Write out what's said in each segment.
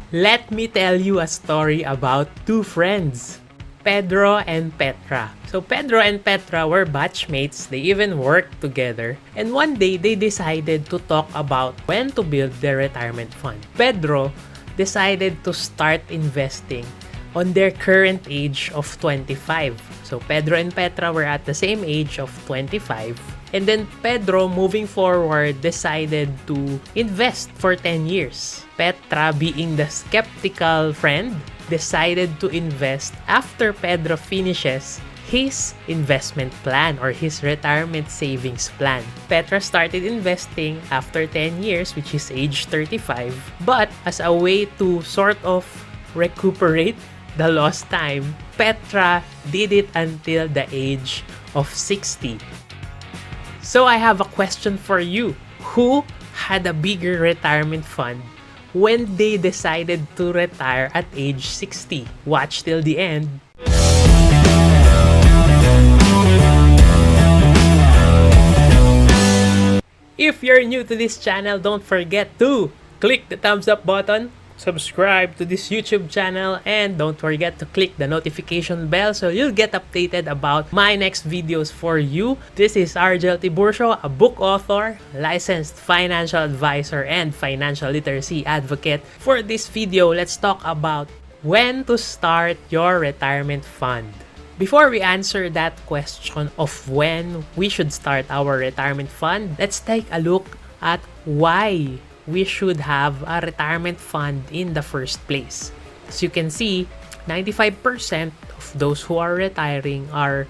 Let me tell you a story about two friends, Pedro and Petra. So Pedro and Petra were batchmates, they even worked together, and one day they decided to talk about when to build their retirement fund. Pedro decided to start investing on their current age of 25. So Pedro and Petra were at the same age of 25. And then Pedro, moving forward, decided to invest for 10 years. Petra, being the skeptical friend, decided to invest after Pedro finishes his investment plan or his retirement savings plan. Petra started investing after 10 years, which is age 35. But as a way to sort of recuperate the lost time, Petra did it until the age of 60. So I have a question for you. Who had a bigger retirement fund when they decided to retire at age 60? Watch till the end. If you're new to this channel, don't forget to click the thumbs up button, subscribe to this YouTube channel, and don't forget to click the notification bell so you'll get updated about my next videos for you. This is Argel Tiburcio, a book author, licensed financial advisor, and financial literacy advocate. For this video, let's talk about when to start your retirement fund. Before we answer that question of when we should start our retirement fund, let's take a look at why we should have a retirement fund in the first place. As you can see, 95% of those who are retiring are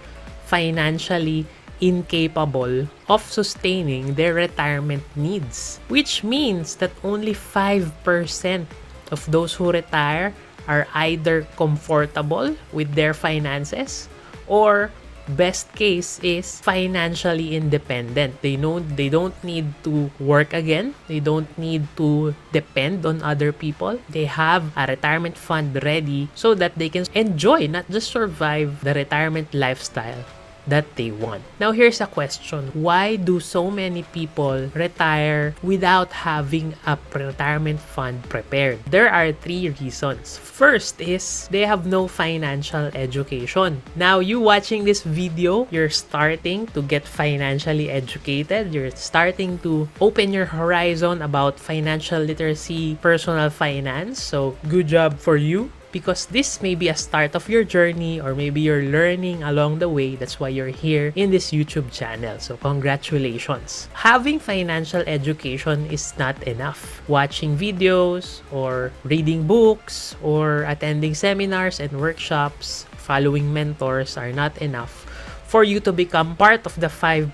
financially incapable of sustaining their retirement needs, which means that only 5% of those who retire are either comfortable with their finances or best case is financially independent. They don't need to work again. They don't need to depend on other people. They have a retirement fund ready so that they can enjoy, not just survive, the retirement lifestyle that they want. Now here's a question. Why do so many people retire without having a retirement fund prepared? There are 3 reasons. First is they have no financial education. Now you watching this video, you're starting to get financially educated. You're starting to open your horizon about financial literacy, personal finance. So good job for you, because this may be a start of your journey, or maybe you're learning along the way. That's why you're here in this YouTube channel. So congratulations. Having financial education is not enough. Watching videos or reading books or attending seminars and workshops, following mentors are not enough for you to become part of the 5%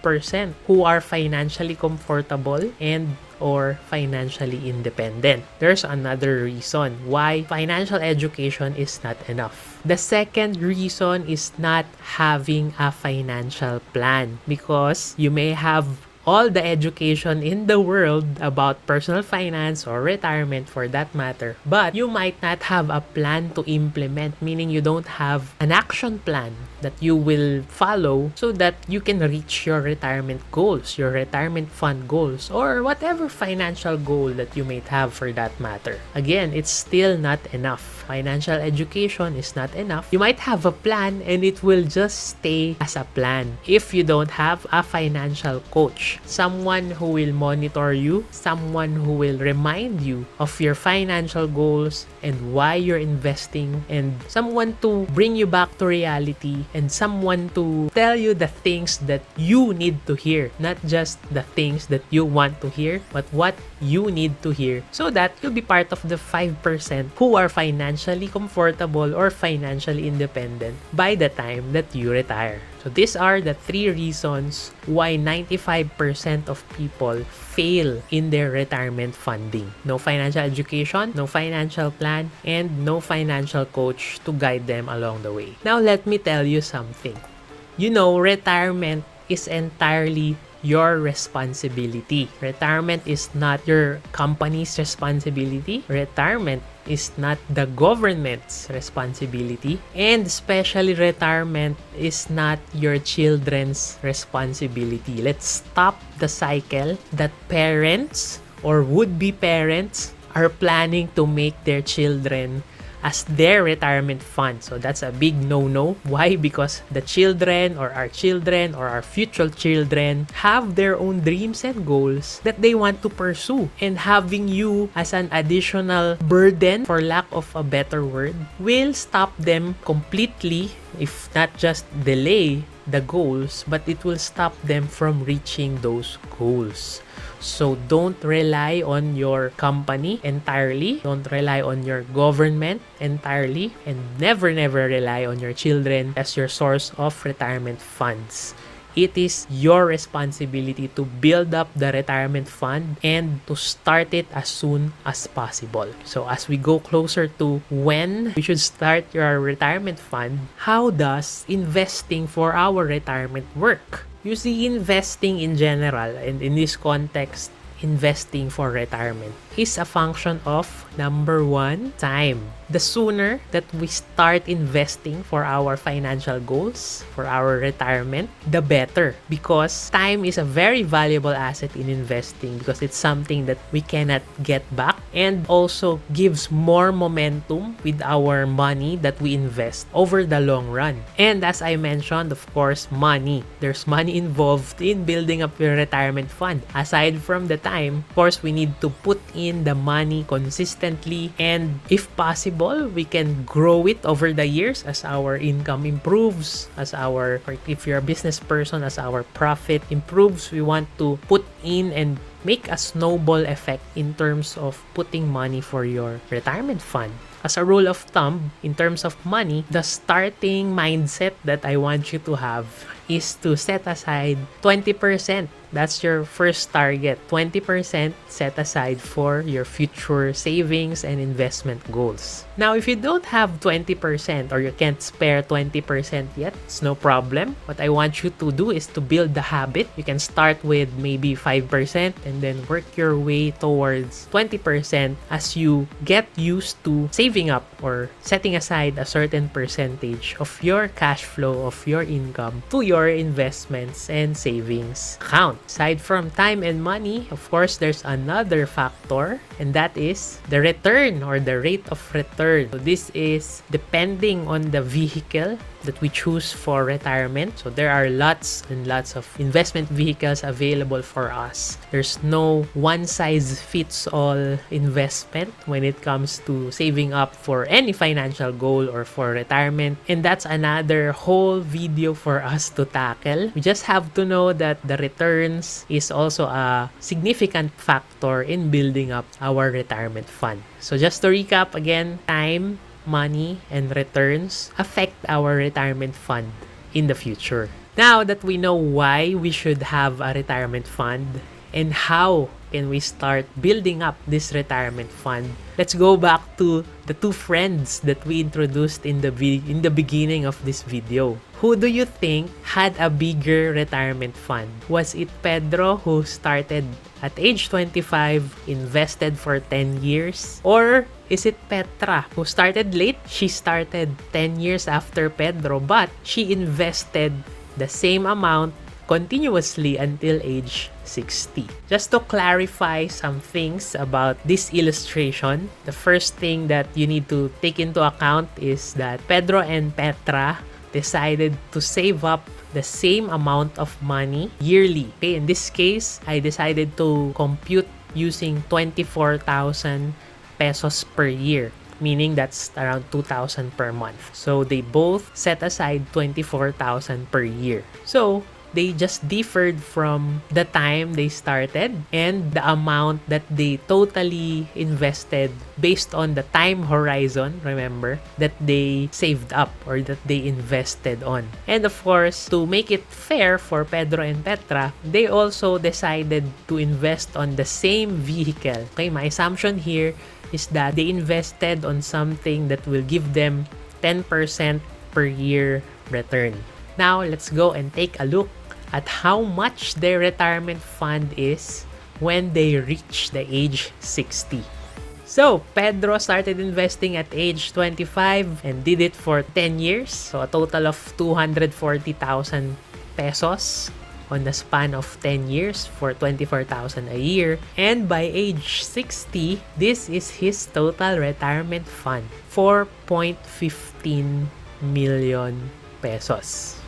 who are financially comfortable and or financially independent. There's another reason why financial education is not enough. The second reason is not having a financial plan, because you may have all the education in the world about personal finance or retirement for that matter, but you might not have a plan to implement, meaning you don't have an action plan that you will follow so that you can reach your retirement goals, your retirement fund goals, or whatever financial goal that you might have for that matter. Again, it's still not enough. Financial education is not enough. You might have a plan and it will just stay as a plan if you don't have a financial coach, someone who will monitor you, someone who will remind you of your financial goals and why you're investing, and someone to bring you back to reality, and someone to tell you the things that you need to hear, not just the things that you want to hear, but what you need to hear, so that you'll be part of the 5% who are financially comfortable or financially independent by the time that you retire. So these are the 3 reasons why 95% of people fail in their retirement funding. No financial education, no financial plan, and no financial coach to guide them along the way. Now let me tell you something. You know, retirement is entirely your responsibility. Retirement is not your company's responsibility. Retirement is not the government's responsibility. And especially retirement is not your children's responsibility. Let's stop the cycle that parents or would-be parents are planning to make their children as their retirement fund. So that's a big no-no. Why? Because the children or our future children have their own dreams and goals that they want to pursue. And having you as an additional burden, for lack of a better word, will stop them completely, if not just delay the goals, but it will stop them from reaching those goals. So don't rely on your company entirely. Don't rely on your government entirely. And never rely on your children as your source of retirement funds. It is your responsibility to build up the retirement fund and to start it as soon as possible. So as we go closer to when we should start your retirement fund, how does investing for our retirement work? You see, investing in general, and in this context, investing for retirement, is a function of, number one, time. The sooner that we start investing for our financial goals, for our retirement, the better. Because time is a very valuable asset in investing, because it's something that we cannot get back, and also gives more momentum with our money that we invest over the long run. And as I mentioned, of course, money. There's money involved in building up your retirement fund. Aside from the time, of course, we need to put in the money consistently, and if possible, we can grow it over the years as our income improves, or if you're a business person, as our profit improves. We want to put in and make a snowball effect in terms of putting money for your retirement fund. As a rule of thumb, in terms of money, the starting mindset that I want you to have is to set aside 20%. That's your first target. 20% set aside for your future savings and investment goals. Now, if you don't have 20% or you can't spare 20% yet, it's no problem. What I want you to do is to build the habit. You can start with maybe 5% and then work your way towards 20% as you get used to saving up or setting aside a certain percentage of your cash flow, of your income, to your investments and savings account. Aside from time and money, of course, there's another factor, and that is the return or the rate of return. So this is depending on the vehicle that we choose for retirement. So there are lots and lots of investment vehicles available for us. There's no one-size-fits-all investment when it comes to saving up for any financial goal or for retirement. And that's another whole video for us to tackle. We just have to know that the returns is also a significant factor in building up our retirement fund. So just to recap again, time, money, and returns affect our retirement fund in the future. Now that we know why we should have a retirement fund and how can we start building up this retirement fund, let's go back to the two friends that we introduced in the beginning of this video. Who do you think had a bigger retirement fund? Was it Pedro, who started at age 25, invested for 10 years? Or is it Petra, who started late? She started 10 years after Pedro, but she invested the same amount continuously until age 60. Just to clarify some things about this illustration, the first thing that you need to take into account is that Pedro and Petra decided to save up the same amount of money yearly. Okay, in this case, I decided to compute using 24,000 pesos per year, meaning that's around 2,000 per month. So they both set aside 24,000 per year. So they just differed from the time they started and the amount that they totally invested based on the time horizon, remember, that they saved up or that they invested on. And of course, to make it fair for Pedro and Petra, they also decided to invest on the same vehicle. Okay, my assumption here is that they invested on something that will give them 10% per year return. Now, let's go and take a look at how much their retirement fund is when they reach the age 60. So, Pedro started investing at age 25 and did it for 10 years. So, a total of 240,000 pesos on the span of 10 years for 24,000 a year. And by age 60, this is his total retirement fund, 4.15 million pesos.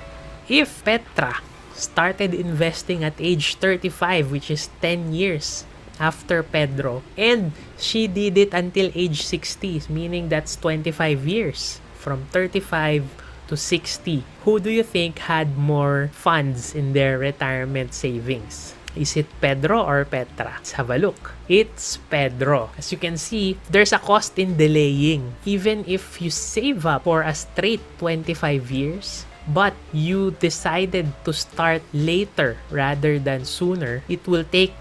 If Petra started investing at age 35, which is 10 years after Pedro, and she did it until age 60, meaning that's 25 years, from 35 to 60. Who do you think had more funds in their retirement savings? Is it Pedro or Petra? Let's have a look. It's Pedro. As you can see, there's a cost in delaying. Even if you save up for a straight 25 years, but you decided to start later rather than sooner, it will take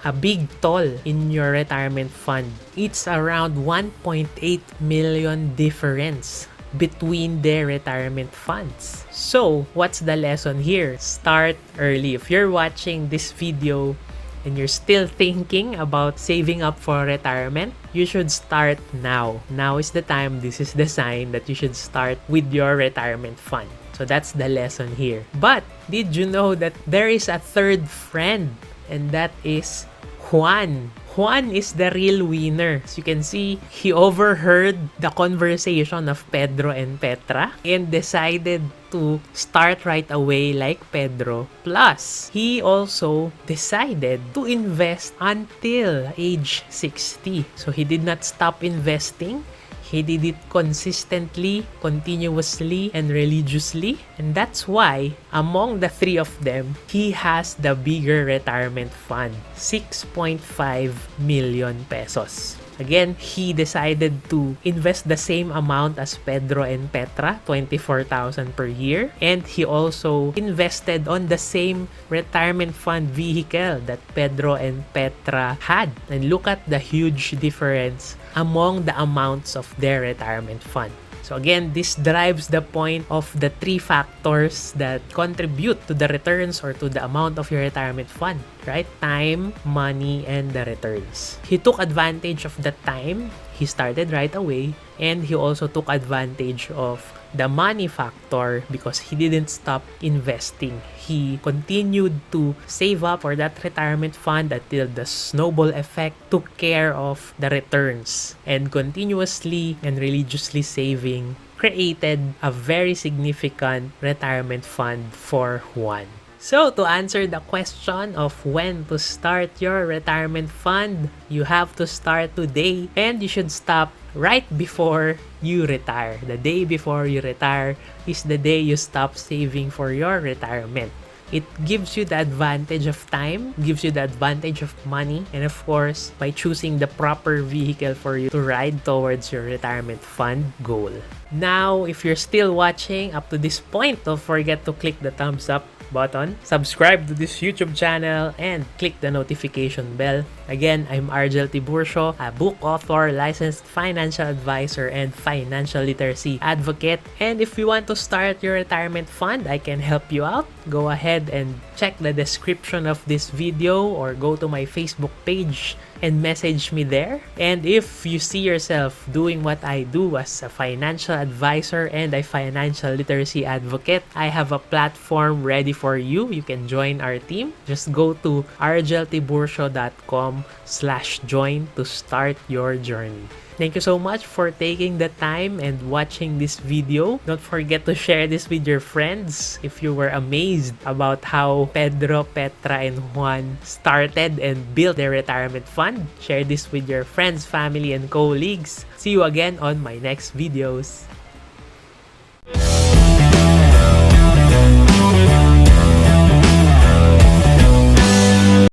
a big toll in your retirement fund. It's around 1.8 million difference between their retirement funds. So, what's the lesson here? Start early. If you're watching this video and you're still thinking about saving up for retirement, you should start now. Now is the time. This is the sign that you should start with your retirement fund. So that's the lesson here. But did you know that there is a third friend, and that is Juan? Juan is the real winner. As you can see, he overheard the conversation of Pedro and Petra and decided to start right away like Pedro. Plus, he also decided to invest until age 60. So he did not stop investing. He did it consistently, continuously, and religiously. And that's why, among the three of them, he has the bigger retirement fund, 6.5 million pesos. Again, he decided to invest the same amount as Pedro and Petra, 24,000 per year. And he also invested on the same retirement fund vehicle that Pedro and Petra had. And look at the huge difference among the amounts of their retirement fund. So again, this drives the point of the three factors that contribute to the returns or to the amount of your retirement fund, right? Time, money, and the returns. He took advantage of the time. He started right away, and he also took advantage of the money factor because he didn't stop investing. He continued to save up for that retirement fund until the snowball effect took care of the returns, and continuously and religiously saving created a very significant retirement fund for Juan. So, to answer the question of when to start your retirement fund, you have to start today, and you should stop right before you retire. The day before you retire is the day you stop saving for your retirement. It gives you the advantage of time, gives you the advantage of money, and of course, by choosing the proper vehicle for you to ride towards your retirement fund goal. Now, if you're still watching up to this point, don't forget to click the thumbs up button, subscribe to this YouTube channel, and click the notification bell. Again, I'm Argel Tiburcio, a book author, licensed financial advisor, and financial literacy advocate. And if you want to start your retirement fund, I can help you out. Go ahead and check the description of this video or go to my Facebook page and message me there. And if you see yourself doing what I do as a financial advisor and a financial literacy advocate, I have a platform ready for you. You can join our team. Just go to argeltiburcio.com/join to start your journey. Thank you so much for taking the time and watching this video. Don't forget to share this with your friends if you were amazed about how Pedro, Petra, and Juan started and built their retirement fund. Share this with your friends, family, and colleagues. See you again on my next videos.